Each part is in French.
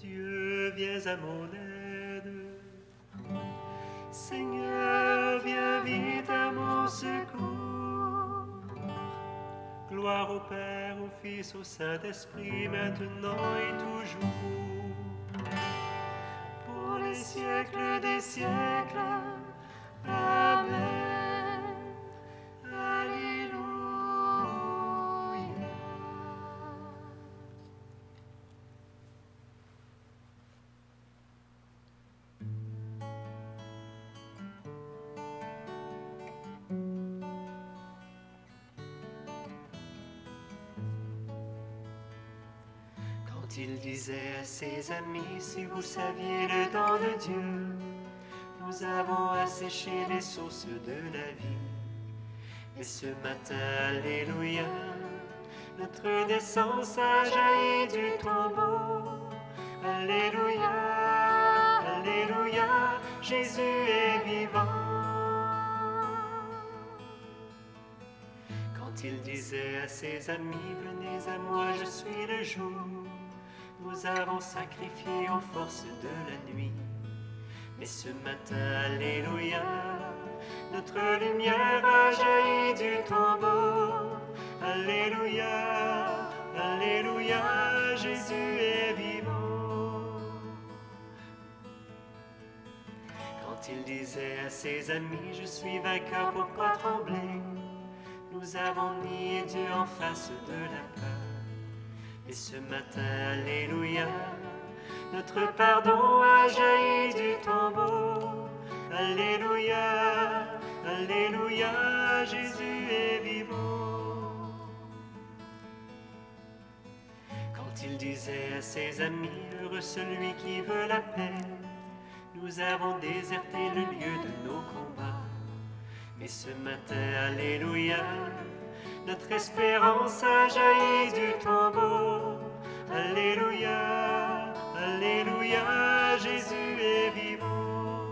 Dieu, viens à mon aide. Seigneur, viens vite à mon secours. Gloire au Père, au Fils, au Saint-Esprit, maintenant et toujours. Pour les siècles des siècles. Amen. Alléluia. Quand il disait à ses amis, si vous saviez le don de Dieu, nous avons asséché les sources de la vie. Et ce matin, alléluia, notre naissance a jailli du tombeau. Alléluia, alléluia, Jésus est vivant. Quand il disait à ses amis, venez à moi, je suis le jour, nous avons sacrifié aux forces de la nuit. Mais ce matin, alléluia, notre lumière a jailli du tombeau. Alléluia, alléluia, Jésus est vivant. Quand il disait à ses amis, je suis vainqueur, pourquoi trembler? Nous avons nié Dieu en face de la peur. Et ce matin, alléluia, notre pardon a jailli du tombeau. Alléluia, alléluia, Jésus est vivant. Quand il disait à ses amis, heureux celui qui veut la paix, nous avons déserté le lieu de nos combats. Mais ce matin, alléluia, notre espérance a jailli du tombeau. Alléluia, alléluia, Jésus est vivant.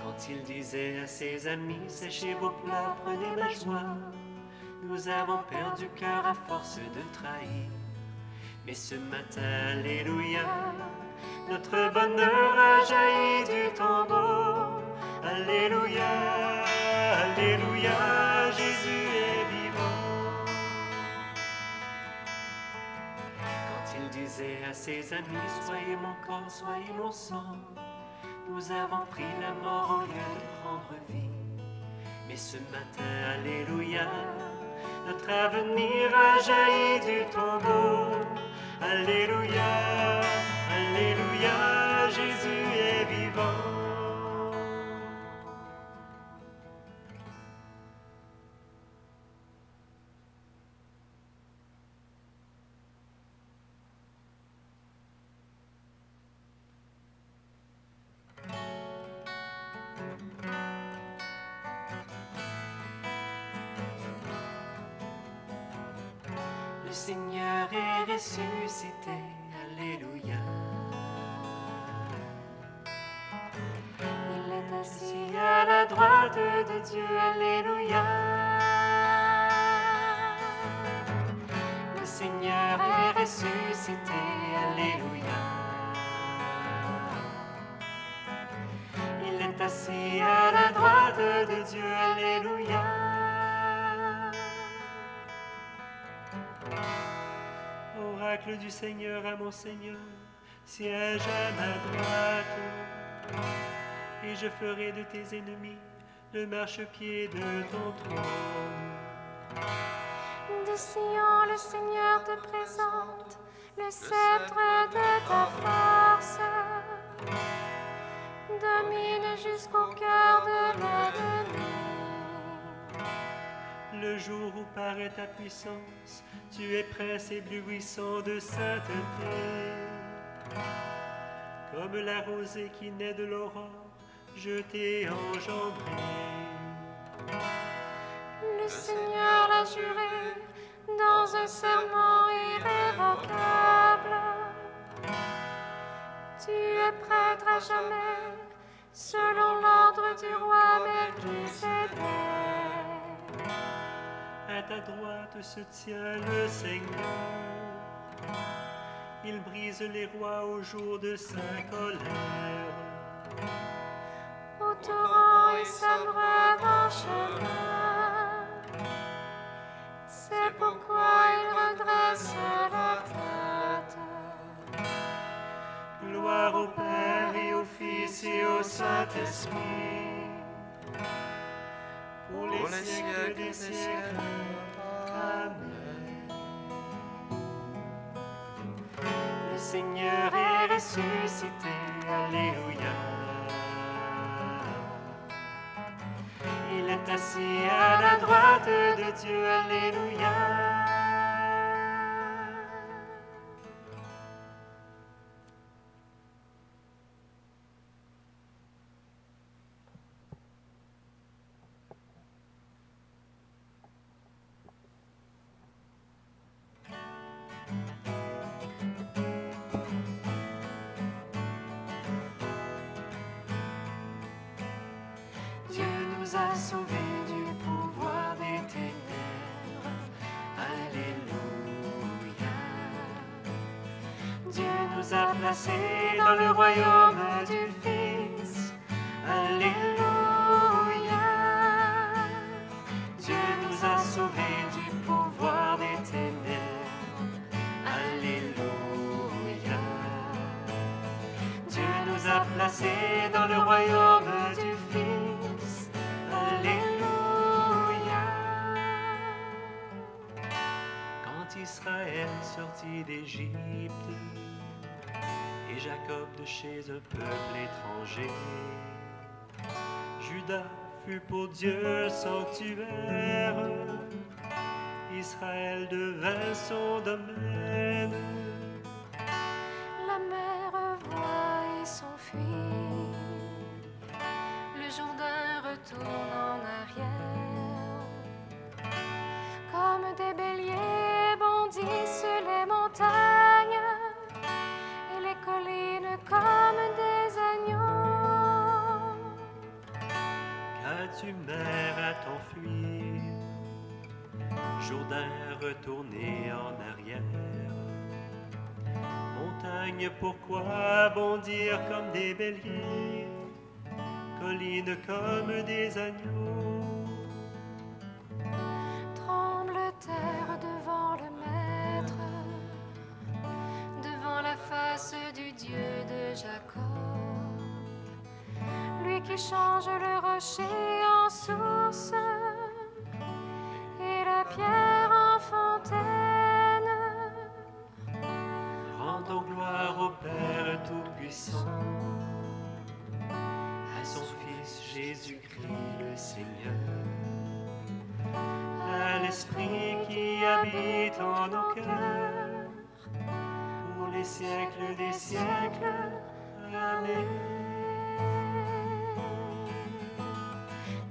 Quand il disait à ses amis, séchez vos pleurs, prenez ma joie, nous avons perdu cœur à force de trahir. Mais ce matin, alléluia, notre bonheur a jailli du tombeau. Alléluia, alléluia, Jésus est vivant. Quand il disait à ses amis, soyez mon corps, soyez mon sang, nous avons pris la mort au lieu de prendre vie. Mais ce matin, alléluia, notre avenir a jailli du tombeau. Alléluia, alléluia, Jésus est vivant. Le Seigneur est ressuscité, alléluia. Il est assis à la droite de Dieu, alléluia. Le Seigneur est ressuscité, alléluia. Il est assis à la droite de Dieu, alléluia. Oracle du Seigneur à mon Seigneur, siège à ma droite, et je ferai de tes ennemis le marchepied de ton trône. De Sion, le Seigneur te présente le sceptre de ta force. Domine jusqu'au cœur de l'ennemi. Le jour où paraît ta puissance, tu es prince éblouissant de sainteté. Comme la rosée qui naît de l'aurore, je t'ai engendré. Le Seigneur l'a juré dans un serment irrévocable. Tu es prêtre à jamais, selon l'ordre du roi Melchisédek. À ta droite se tient le Seigneur. Il brise les rois au jour de sa colère. Au torrent il s'abreuve en chemin. C'est pourquoi il redresse la tête. Gloire au Père et au Fils et au Saint-Esprit, pour les siècles des siècles. Amen. Le Seigneur est ressuscité, Alléluia. Il est assis à la droite de Dieu, Alléluia. Dieu nous a sauvés du pouvoir des ténèbres. Alléluia. Dieu nous a placés dans le royaume du Fils. Alléluia. Dieu nous a sauvés du pouvoir des ténèbres. Alléluia. Dieu nous a placés dans le royaume du Fils. Alléluia. Quand Israël sortit d'Égypte, et Jacob de chez un peuple étranger, Judas fut pour Dieu sanctuaire, Israël devint son domaine. La mer voit et s'enfuit. Le Jourdain retourne en arrière. Comme des béliers bondissent les montagnes et les collines comme des agneaux. Qu'as-tu, mer, à t'enfuir? Jourdain retourné en arrière. Montagne, pourquoi bondir comme des béliers? Collines comme des agneaux. Tremble terre devant le Maître, devant la face du Dieu de Jacob, lui qui change le rocher en source et la pierre en fontaine. Rendons gloire au Père Tout-Puissant, à son Fils Jésus-Christ le Seigneur, à l'Esprit qui habite en nos cœurs, pour les siècles des siècles. Amen.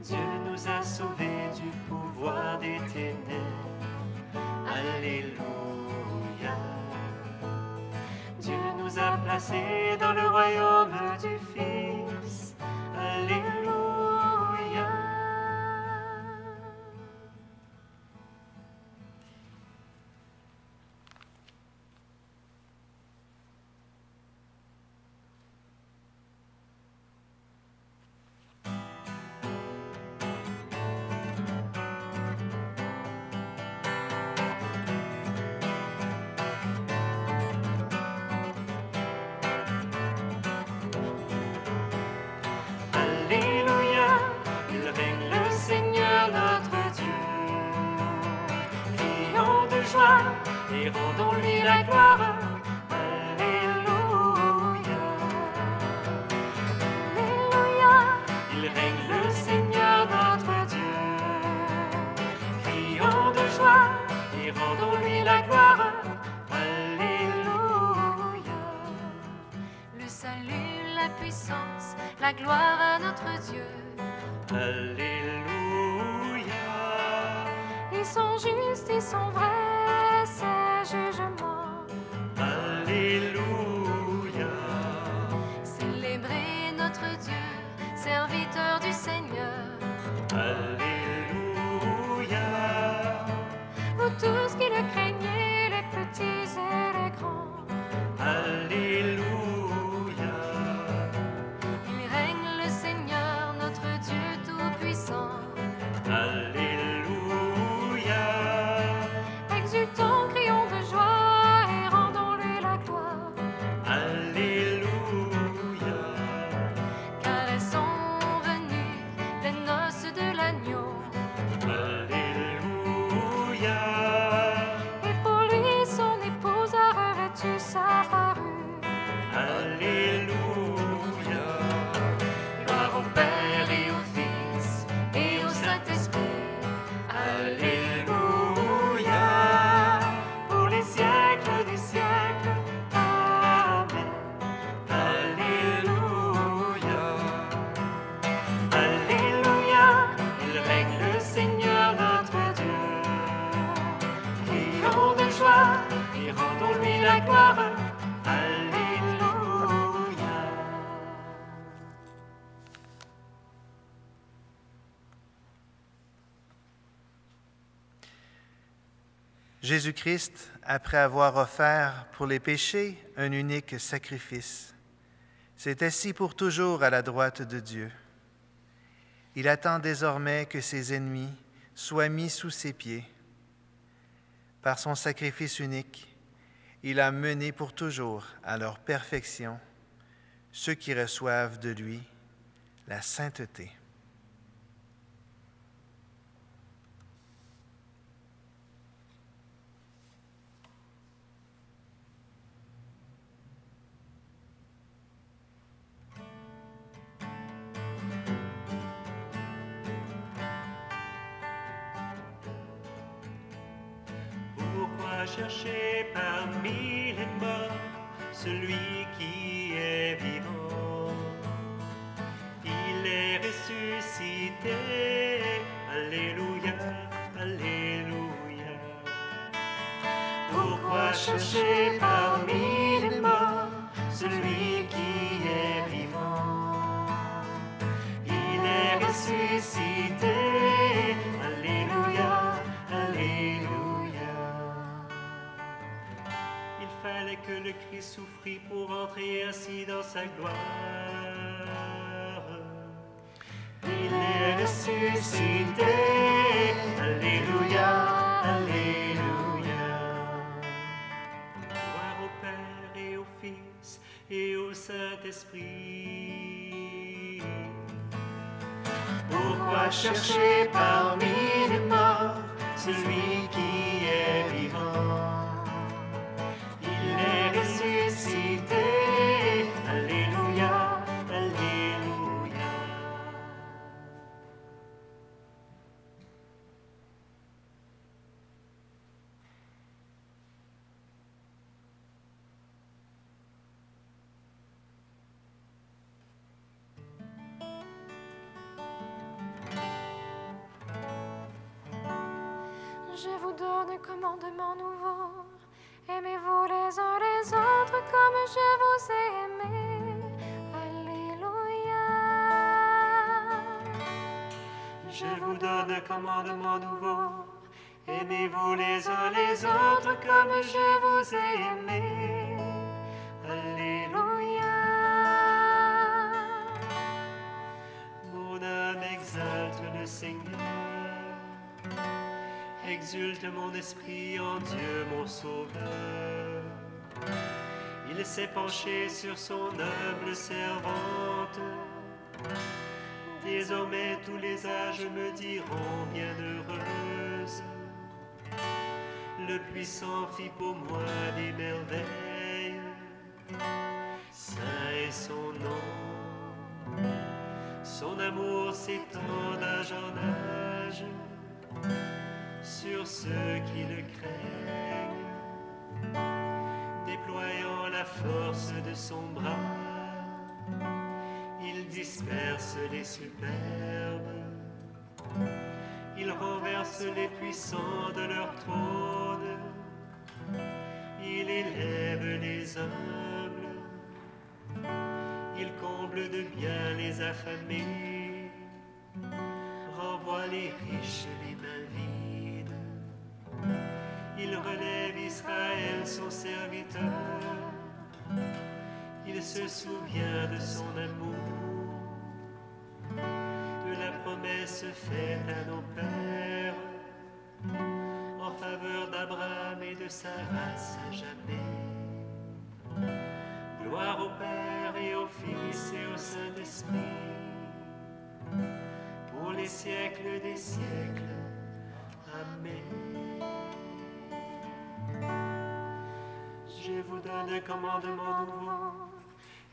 Dieu nous a sauvés du pouvoir des ténèbres. Alléluia. Dieu nous a placés dans le royaume du Fils. Alléluia. Alléluia, il règne le Seigneur notre Dieu. Crions de joie et rendons-lui la gloire. Alléluia. Alléluia, Il règne le Seigneur notre Dieu. Crions de joie et rendons-lui la gloire. Alléluia. le salut, la puissance, la gloire à notre Dieu. Alléluia. Ils sont justes, ils sont vrais, ces jugements. Alléluia. Célébrez notre Dieu, serviteur du Seigneur. Alléluia. Vous tous qui le craignez, les petits et les grands. Jésus-Christ, après avoir offert pour les péchés un unique sacrifice, s'est assis pour toujours à la droite de Dieu. Il attend désormais que ses ennemis soient mis sous ses pieds. Par son sacrifice unique, il a mené pour toujours à leur perfection ceux qui reçoivent de lui la sainteté. Pourquoi chercher parmi les morts celui qui est vivant? Il est ressuscité. Alléluia, Alléluia. Pourquoi chercher parmi les morts celui qui est vivant? Il est ressuscité. Alléluia, Alléluia. Il fallait que le Christ souffrit pour entrer ainsi dans sa gloire. Il est ressuscité. Alléluia, Alléluia. Gloire au Père et au Fils et au Saint-Esprit. Pourquoi chercher parmi les morts celui qui est vivant? Il est ressuscité. Alléluia, Alléluia. Je vous donne un commandement nouveau. Aimez-vous les uns les autres comme je vous ai aimés. Alléluia. Je vous donne un commandement nouveau. Aimez-vous les uns les autres comme je vous ai aimés. Alléluia. Mon âme exalte le Seigneur. Exulte mon esprit en Dieu mon Sauveur. Il s'est penché sur son humble servante. Désormais tous les âges me diront bienheureuse. Le puissant fit pour moi des merveilles. Saint est son nom. Son amour s'étend d'âge en âge sur ceux qui le craignent, déployant la force de son bras, il disperse les superbes, il renverse les puissants de leur trône, il élève les humbles, il comble de bien les affamés, renvoie les riches les mains vides. Il relève Israël, son serviteur. Il se souvient de son amour, de la promesse faite à nos pères, en faveur d'Abraham et de sa race à jamais. Gloire au Père et au Fils et au Saint-Esprit, pour les siècles des siècles. Amen. Je vous donne un commandement nouveau.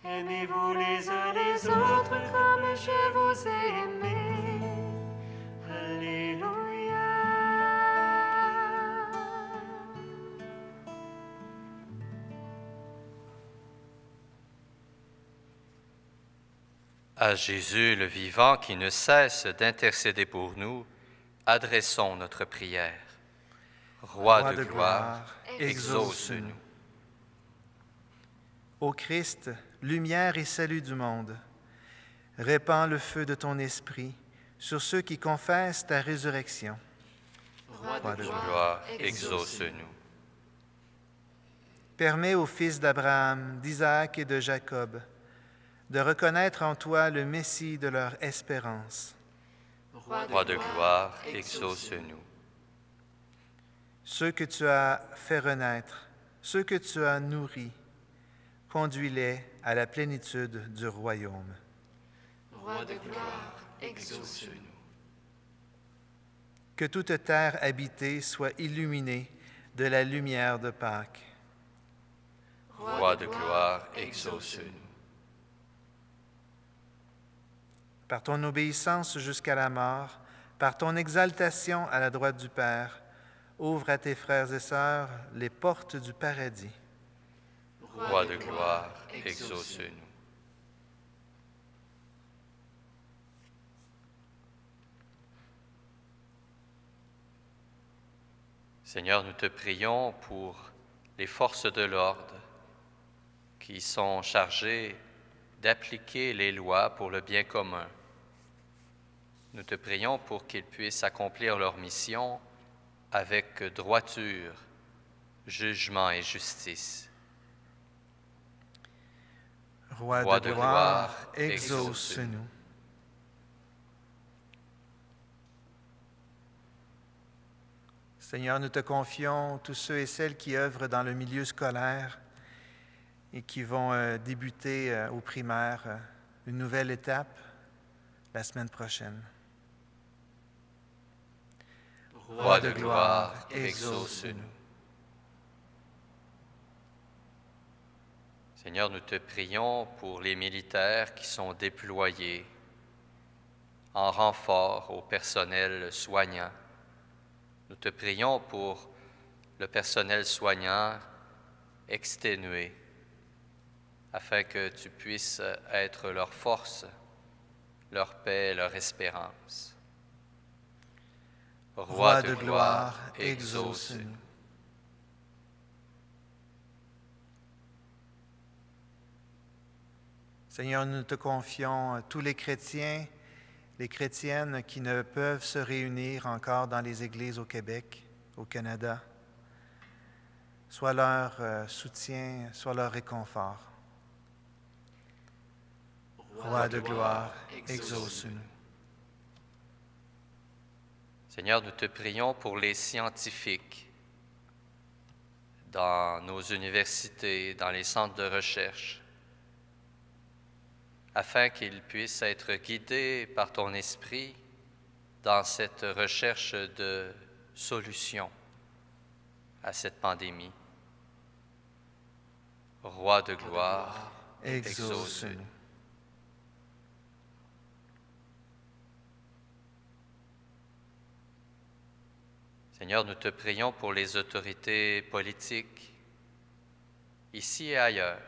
Aimez-vous les uns les autres comme je vous ai aimés. Alléluia. À Jésus le vivant qui ne cesse d'intercéder pour nous, adressons notre prière. Roi de gloire, exauce-nous. Ô Christ, lumière et salut du monde, répands le feu de ton esprit sur ceux qui confessent ta résurrection. Roi de gloire, exauce-nous. Permets aux fils d'Abraham, d'Isaac et de Jacob de reconnaître en toi le Messie de leur espérance. Roi de gloire, exauce-nous. Ceux que tu as fait renaître, ceux que tu as nourris, conduis-les à la plénitude du royaume. Roi de gloire, exauce-nous. Que toute terre habitée soit illuminée de la lumière de Pâques. Roi de gloire, exauce-nous. Par ton obéissance jusqu'à la mort, par ton exaltation à la droite du Père, ouvre à tes frères et sœurs les portes du paradis. Roi de gloire, exauce-nous. Seigneur, nous te prions pour les forces de l'ordre qui sont chargées d'appliquer les lois pour le bien commun. Nous te prions pour qu'ils puissent accomplir leur mission avec droiture, jugement et justice. Roi de gloire, exauce-nous. Seigneur, nous te confions tous ceux et celles qui œuvrent dans le milieu scolaire et qui vont débuter au primaire une nouvelle étape la semaine prochaine. Roi de gloire, exauce-nous. Seigneur, nous te prions pour les militaires qui sont déployés en renfort au personnel soignant. Nous te prions pour le personnel soignant exténué, afin que tu puisses être leur force, leur paix, leur espérance. Roi de gloire, exauce-nous. Seigneur, nous te confions tous les chrétiens, les chrétiennes qui ne peuvent se réunir encore dans les églises au Québec, au Canada. Sois leur soutien, sois leur réconfort. Roi de gloire, exauce-nous. Seigneur, nous te prions pour les scientifiques dans nos universités, dans les centres de recherche, afin qu'ils puissent être guidés par ton esprit dans cette recherche de solutions à cette pandémie. Roi de gloire, exauce-nous. Seigneur, nous te prions pour les autorités politiques, ici et ailleurs,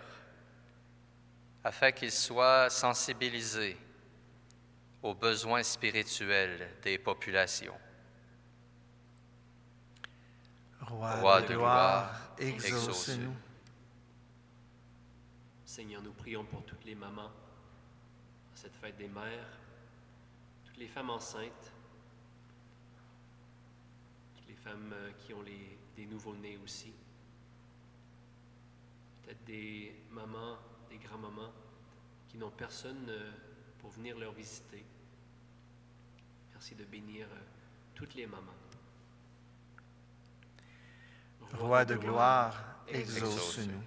afin qu'ils soient sensibilisés aux besoins spirituels des populations. Roi de gloire, exauce-nous. Seigneur, nous prions pour toutes les mamans, à cette fête des mères, toutes les femmes enceintes, toutes les femmes qui ont des nouveau-nés aussi, peut-être des mamans, des grands-mamans qui n'ont personne pour venir leur visiter. Merci de bénir toutes les mamans. Roi de gloire, exauce-nous.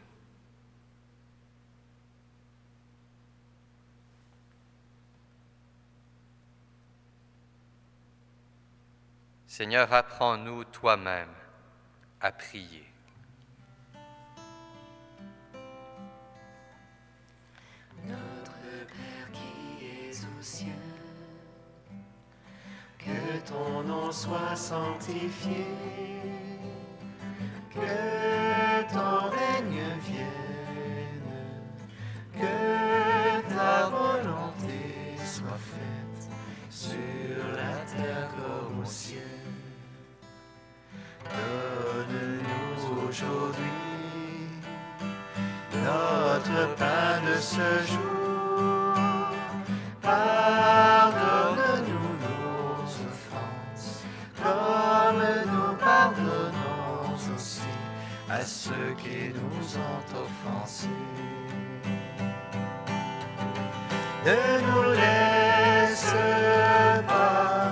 Seigneur, apprends-nous toi-même à prier. Notre Père qui es aux cieux, Que ton nom soit sanctifié, que ton règne vienne, que ta volonté soit faite sur la terre comme au ciel. Donne-nous aujourd'hui notre pain de ce jour. Pardonne-nous nos offenses, comme nous ceux qui nous ont offensés. Ne nous laisse pas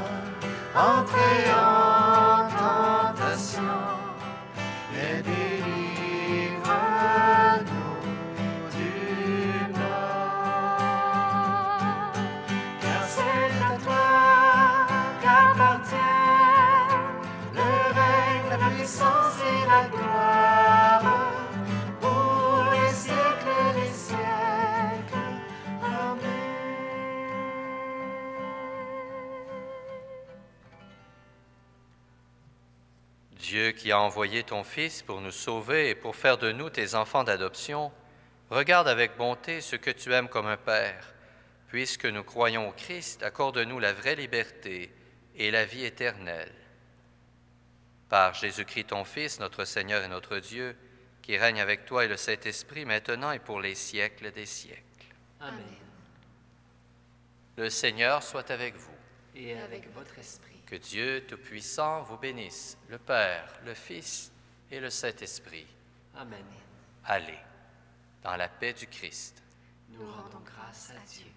entrer en tentation, mais délivre-nous du mal. Car c'est à toi qu'appartient le règne, la puissance et la gloire pour les siècles des siècles. Amen. Dieu qui a envoyé ton Fils pour nous sauver et pour faire de nous tes enfants d'adoption, regarde avec bonté ce que tu aimes comme un Père. Puisque nous croyons au Christ, accorde-nous la vraie liberté et la vie éternelle. Par Jésus-Christ ton Fils, notre Seigneur et notre Dieu, qui règne avec toi et le Saint-Esprit maintenant et pour les siècles des siècles. Amen. Le Seigneur soit avec vous. Et avec votre esprit. Que Dieu Tout-Puissant vous bénisse, le Père, le Fils et le Saint-Esprit. Amen. Allez, dans la paix du Christ. Nous rendons grâce à Dieu.